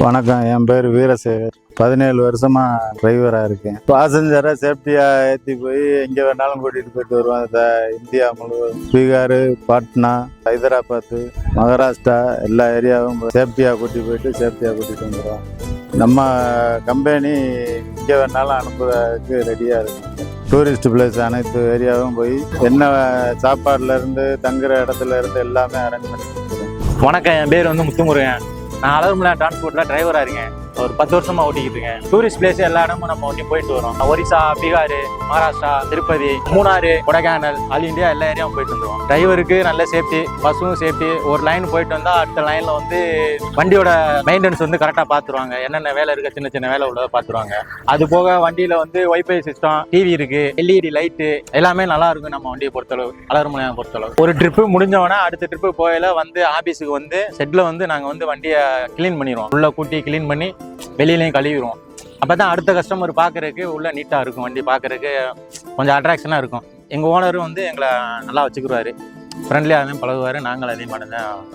வணக்கம், என் பேர் வீரசேகர். 17 வருஷமா டிரைவராக இருக்கேன். பாசஞ்சரை சேஃப்டியாக ஏற்றி போய் எங்கே வேணாலும் கூட்டிகிட்டு போயிட்டு வருவாங்க. இந்தியா முழுவதும் பீகார், பாட்னா, ஹைதராபாத்து, மகாராஷ்டிரா எல்லா ஏரியாவும் சேஃப்டியாக கூட்டிகிட்டு வந்துடுவோம். நம்ம கம்பெனி எங்கே வேணாலும் அனுப்புறதுக்கு ரெடியாக இருக்கும். டூரிஸ்ட் பிளேஸ் அனைத்து ஏரியாவும் போய் என்ன சாப்பாடுலேருந்து தங்குற இடத்துல இருந்து எல்லாமே அரேஞ்ச் பண்ணி கொடுத்துருவோம். வணக்கம், என் பேர் முத்துமுருகன். நான் அலர்மலா டிரான்ஸ்போர்ட்டில் டிரைவராக இருக்கேன். ஒரு 10 வருஷமா ஓட்டிக்கிட்டு இருக்கேன். டூரிஸ்ட் பிளேஸ் எல்லா இடமும் நம்ம ஓட்டி போயிட்டு வரோம். ஒரிசா, பீகார், மகாராஷ்டிரா, திருப்பதி, மூணாறு, கொடைக்கானல், ஆல் இந்தியா எல்லா ஏரியாவும் போயிட்டு வந்துடுவோம். டிரைவருக்கு நல்ல சேஃப்டி, பஸ்ஸும் சேஃப்டி. ஒரு லைன் போயிட்டு வந்தால் அடுத்த லைனில் வண்டியோட மெயின்டெனன்ஸ் கரெக்டாக பார்த்துருவாங்க. என்னென்ன வேலை இருக்க சின்ன சின்ன வேலை உள்ளதை பார்த்துருவாங்க. அது போக வண்டியில் வைஃபை சிஸ்டம், டிவி இருக்கு, எல்இடி லைட்டு எல்லாமே நல்லா இருக்கும். நம்ம வண்டியை பொறுத்தளவு, அலர்மலையை பொறுத்தளவு ஒரு ட்ரிப்பு முடிஞ்சவொடனே அடுத்த ட்ரிப்பு போயில ஆபீஸுக்கு செட்டில் நாங்கள் வண்டியை கிளீன் பண்ணிடுவோம். உள்ள கூட்டி கிளீன் பண்ணி வெளியிலையும் கழுவிடுவோம். அப்பதான் அடுத்த கஸ்டமர் பார்க்கறதுக்கு உள்ள நீட்டா இருக்கும். வண்டி பார்க்கறதுக்கு கொஞ்சம் அட்ராக்ஷனா இருக்கும். எங்க ஓனரும் எங்களை நல்லா வச்சுக்கிறாரு, ஃப்ரெண்ட்லியாக பழகுவாரு. நாங்கள் அதே மாதிரி தான்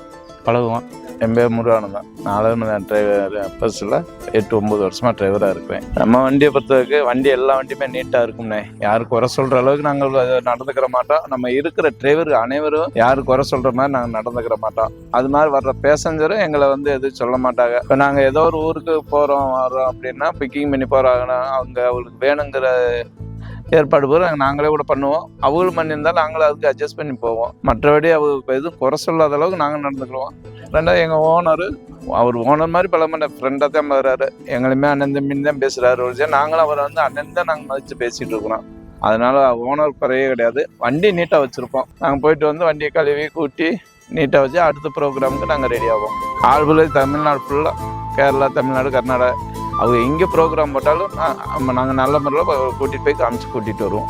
பழகுவோம். என் பேர் முருகானந்தான். நான் அலர்மலா டிரைவர் பஸ்ஸில் 8-9 வருஷமாக டிரைவராக இருக்கிறேன். நம்ம வண்டியை பொறுத்தவரைக்கும் வண்டி எல்லா வண்டியுமே நீட்டாக இருக்கும்னே. யாருக்கு குறை சொல்கிற அளவுக்கு நாங்கள் நடந்துக்கிற மாட்டோம். நம்ம இருக்கிற டிரைவர் அனைவரும் யாருக்கு குறை சொல்கிற மாதிரி நாங்கள் நடந்துக்கிற மாட்டோம். அது மாதிரி வர்ற பேசஞ்சரும் எங்களை எதுவும் சொல்ல மாட்டாங்க. இப்போ நாங்கள் ஏதோ ஒரு ஊருக்கு வரோம் அப்படின்னா பிக்கிங் பண்ணி போகிறாங்கன்னா அவங்களுக்கு வேணுங்கிற ஏற்பாடு போகிற நாங்களே கூட பண்ணுவோம். அவங்களும் பண்ணியிருந்தாலும் நாங்களும் அதுக்கு அட்ஜஸ்ட் பண்ணி போவோம். மற்றபடி அவருக்கு எதுவும் குறை சொல்லாத அளவுக்கு நாங்கள் நடந்துக்குவோம். ரெண்டாவது எங்கள் அவர் ஓனர் மாதிரி பல மணி ஃப்ரெண்டாக தான் வர்றாரு. எங்களுமே அண்ணன் தம்பின்னு தான் பேசுகிறாரு. ஒரு நாங்களும் அவரை அண்ணன் தான் நாங்கள் மதித்து பேசிகிட்டு இருக்கிறோம். அதனால ஓனர் குறையே கிடையாது. வண்டி நீட்டாக வச்சுருப்போம். நாங்கள் போயிட்டு வண்டியை கழுவி கூட்டி நீட்டாக வச்சு அடுத்த ப்ரோக்ராமுக்கு நாங்கள் ரெடி ஆவோம். ஆல்புல தமிழ்நாடு ஃபுல்லாக, கேரளா, தமிழ்நாடு, கர்நாடகா அவங்க எங்கே ப்ரோக்ராம் போட்டாலும் நாங்கள் நல்ல முறையில் கூட்டிகிட்டு போய் காமிச்சு கூட்டிகிட்டு வருவோம்.